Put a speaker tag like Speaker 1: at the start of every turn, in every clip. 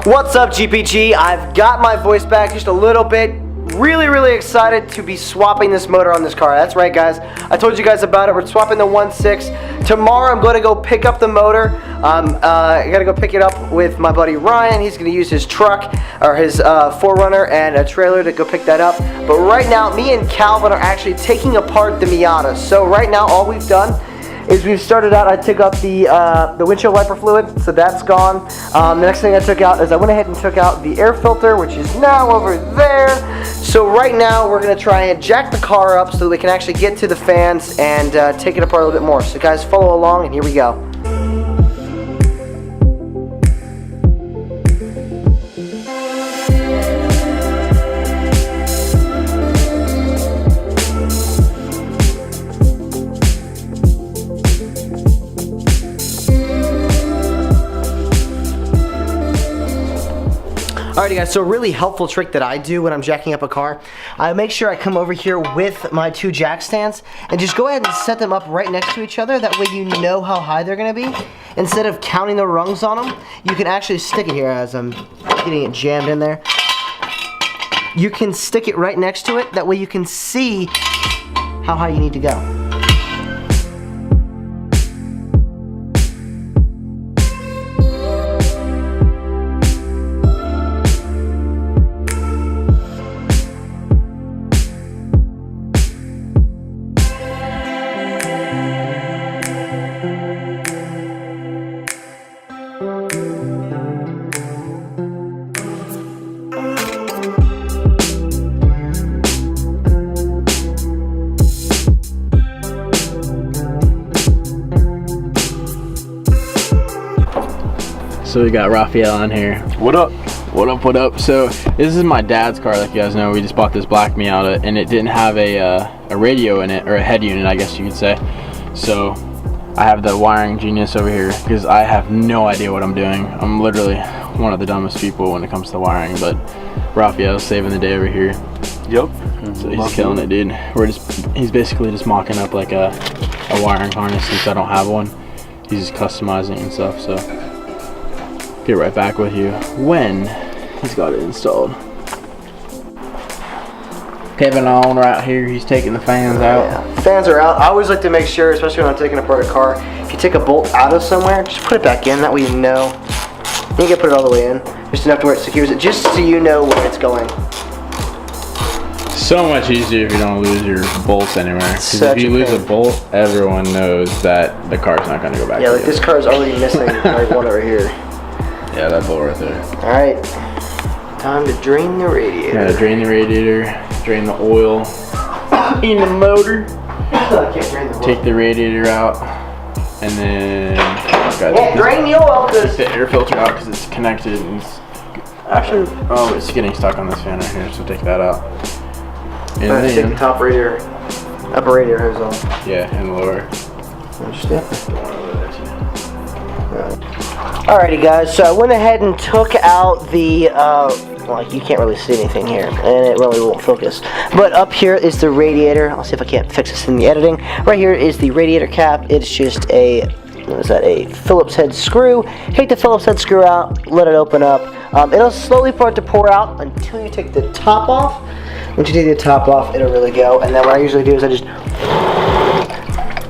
Speaker 1: What's up, GPG? I've got my voice back just a little bit. Really excited to be swapping this motor on this car. That's right, guys. I told you guys about it. We're swapping the 1.6. Tomorrow I'm going to go pick up the motor. I got to go pick it up with my buddy Ryan. He's going to use his truck or his 4Runner and a trailer to go pick that up. But right now, me and Calvin are actually taking apart the Miata. So right now, all we've done is we've started out. I took out the windshield wiper fluid, so that's gone. The next thing I took out is I went ahead and took out the air filter, which is now over there. So right now we're going to try and jack the car up so that we can actually get to the fans and take it apart a little bit more. So guys, follow along and here we go. Alrighty guys, so a really helpful trick that I do when I'm jacking up a car, I make sure I come over here with my two jack stands and just go ahead and set them up right next to each other. That way you know how high they're going to be. Instead of counting the rungs on them, you can actually stick it here as I'm getting it jammed in there. You can stick it right next to it. That way you can see how high you need to go.
Speaker 2: So we got Raphael on here. What up? What up, what up? So this is my dad's car, like you guys know. We just bought this black Miata and it didn't have a radio in it, or a head unit I guess you could say. So I have the wiring genius over here because I have no idea what I'm doing. I'm literally one of the dumbest people when it comes to wiring, but Raphael's saving the day over here.
Speaker 3: Yep.
Speaker 2: So he's killing it, dude. He's basically just mocking up like a wiring harness since I don't have one. He's just customizing and stuff, so get right back with you when he's got it installed. Kevin on right here, he's taking the fans out.
Speaker 1: Yeah, fans are out. I always like to make sure, especially when I'm taking apart a car, if you take a bolt out of somewhere, just put it back in. That way you know. You can put it all the way in, just enough to where it secures it, just so you know where it's going.
Speaker 2: So much easier if you don't lose your bolts anywhere. Because if you lose a bolt, everyone knows that the car's not going to go back.
Speaker 1: Yeah, like this car's already missing like one over here.
Speaker 2: Yeah, that bolt right there.
Speaker 1: Alright, time to drain the radiator.
Speaker 2: Yeah, drain the radiator, drain the oil in the motor.
Speaker 1: I can't drain the oil.
Speaker 2: Take the radiator out, and then
Speaker 1: drain the oil.
Speaker 2: Take the air filter out because it's connected. And it's actually, oh, it's getting stuck on this fan right here, so take that out. And then
Speaker 1: take the top radiator, upper radiator hose off.
Speaker 2: Yeah, and the lower.
Speaker 1: Understand? Alrighty guys, so I went ahead and took out the, well, you can't really see anything here, and it really won't focus. But up here is the radiator. I'll see if I can't fix this in the editing. Right here is the radiator cap. It's just a, what is that, a Phillips head screw. Take the Phillips head screw out, let it open up. It'll slowly start to pour out until you take the top off. Once you take the top off, it'll really go. And then what I usually do is I just,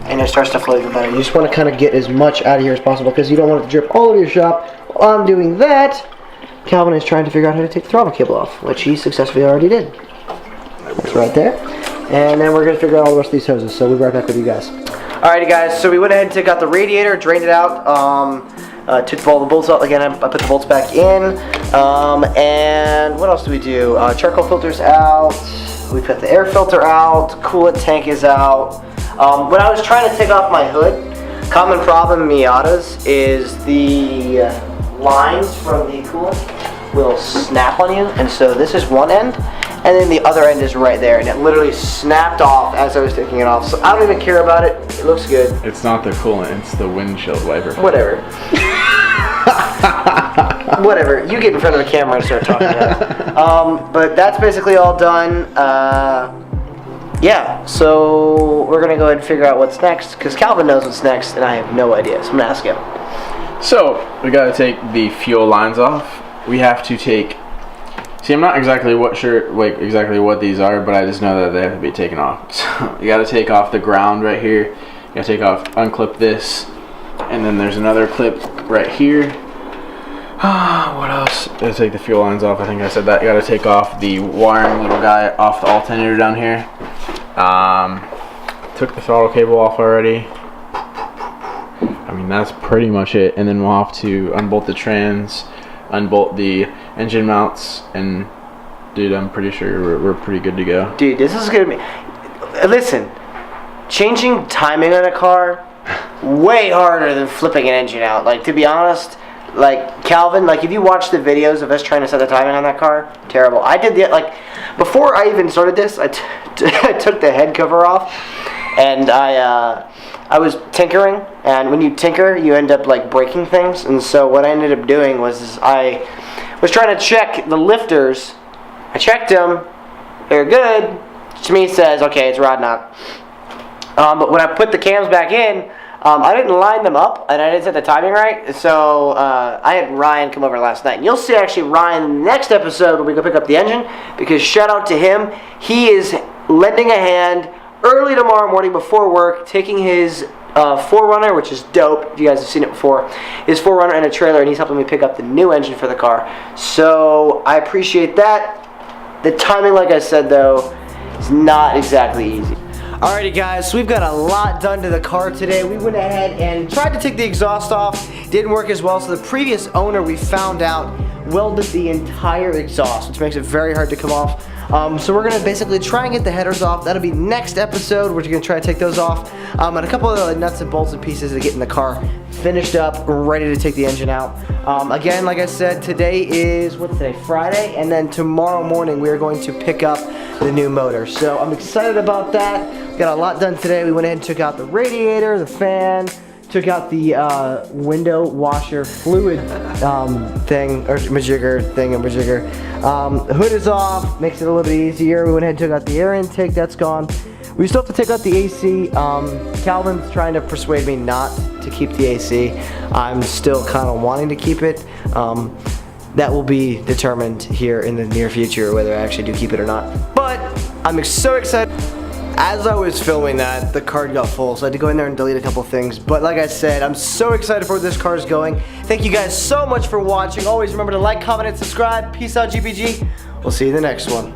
Speaker 1: and it starts to flow even better. You just want to kind of get as much out of here as possible because you don't want it to drip all over your shop. While I'm doing that, Calvin is trying to figure out how to take the throttle cable off, which he successfully already did. That's right there. And then we're going to figure out all the rest of these hoses, so we'll be right back with you guys. Alrighty guys, so we went ahead and took out the radiator, drained it out, took all the bolts out again. I put the bolts back in, and what else do we do? Charcoal filter's out, we put the air filter out, coolant tank is out. When I was trying to take off my hood, common problem in Miatas is the lines from the coolant will snap on you, and so this is one end, and then the other end is right there, and it literally snapped off as I was taking it off, so I don't even care about it. It looks good.
Speaker 2: It's not the coolant, it's the windshield wiper.
Speaker 1: Whatever. Whatever. You get in front of the camera and start talking about it. But that's basically all done. Yeah, so we're gonna go ahead and figure out what's next, because Calvin knows what's next, and I have no idea, so I'm gonna ask him.
Speaker 2: So, we gotta take the fuel lines off, we have to take. See, I'm not exactly exactly what these are, but I just know that they have to be taken off. So you got to take off the ground right here. You got to unclip this, and then there's another clip right here. What else? You got to take the fuel lines off. I think I said that. You got to take off the wiring little guy off the alternator down here. Took the throttle cable off already. I mean, that's pretty much it. And then we'll have to unbolt the trans, unbolt the engine mounts, and dude, I'm pretty sure we're pretty good to go.
Speaker 1: Dude, this is gonna be. Listen, changing timing on a car way harder than flipping an engine out. Like, to be honest, like Calvin, like if you watch the videos of us trying to set the timing on that car, terrible. I did before I even started this, I took the head cover off, and I was tinkering, and when you tinker, you end up like breaking things. And so what I ended up doing was I was trying to check the lifters. I checked them; they're good. Which to me says, okay, it's rod knock. But when I put the cams back in, I didn't line them up, and I didn't set the timing right. So I had Ryan come over last night, and you'll see actually Ryan in the next episode when we go pick up the engine, because shout out to him, he is lending a hand early tomorrow morning before work, taking his 4Runner, which is dope, if you guys have seen it before, his 4Runner and a trailer, and he's helping me pick up the new engine for the car. So I appreciate that. The timing, like I said though, is not exactly easy. Alrighty guys, so we've got a lot done to the car today. We went ahead and tried to take the exhaust off. Didn't work as well, so the previous owner, we found out, welded the entire exhaust, which makes it very hard to come off. So we're gonna basically try and get the headers off. That'll be next episode. We're gonna try to take those off. And a couple of the nuts and bolts and pieces to get in the car finished up, ready to take the engine out. Again, like I said, today is, what's today, Friday? And then tomorrow morning we are going to pick up the new motor. So I'm excited about that. We got a lot done today. We went ahead and took out the radiator, the fan, took out the window washer fluid thing, or majigger thing, and majigger. Hood is off, makes it a little bit easier. We went ahead and took out the air intake, that's gone. We still have to take out the AC. Calvin's trying to persuade me not to keep the AC. I'm still kind of wanting to keep it. That will be determined here in the near future whether I actually do keep it or not. But I'm so excited. As I was filming that, the card got full, so I had to go in there and delete a couple things. But like I said, I'm so excited for where this car is going. Thank you guys so much for watching. Always remember to like, comment, and subscribe. Peace out, GPG. We'll see you in the next one.